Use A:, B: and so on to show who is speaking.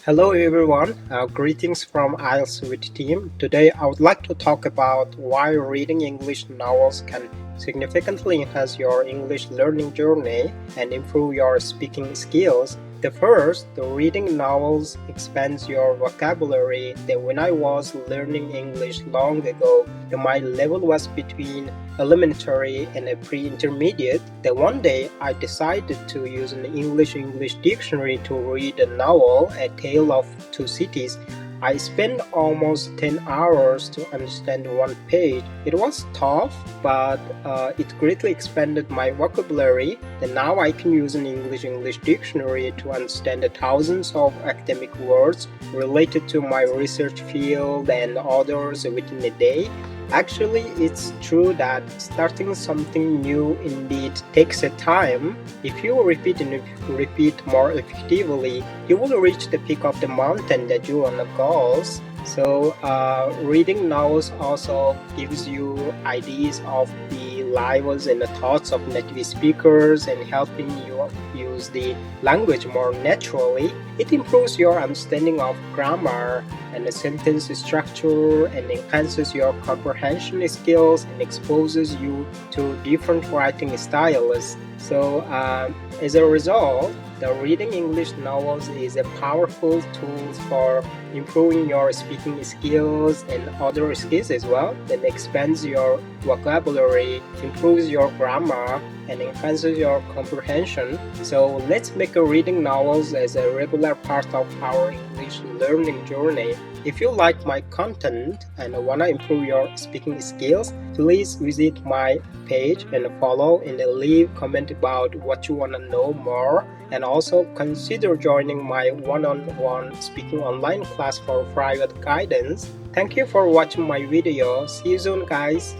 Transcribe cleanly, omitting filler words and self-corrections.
A: Hello everyone, greetings from IELTS with team. Today I would like to talk about why reading English novels can significantly enhance your English learning journey and improve your speaking skills. The reading novels expands your vocabulary. When I was learning English long ago, my level was between elementary and a pre-intermediate. One day I decided to use an English dictionary to read a novel, A Tale of Two Cities. I spent almost 10 hours to understand one page. It was tough, but it greatly expanded my vocabulary. And now I can use an English dictionary to understand the thousands of academic words related to my research field and others within a day. Actually, it's true that starting something new indeed takes a time. If you repeat more effectively, you will reach the peak of the mountain that you want to go. So reading novels also gives you ideas of the lives and the thoughts of native speakers and helping you use the language more naturally. It improves your understanding of grammar and the sentence structure and enhances your comprehension skills and exposes you to different writing styles. So as a result, the reading English novels is a powerful tool for improving your speaking skills and other skills as well. That expands your vocabulary, improves your grammar, and enhances your comprehension. So let's make reading novels as a regular part of our English learning journey. If you like my content and want to improve your speaking skills, please visit my page and follow and leave comment about what you want to know more, and also consider joining my one-on-one speaking online class for private guidance. Thank you for watching my video. See you soon, guys.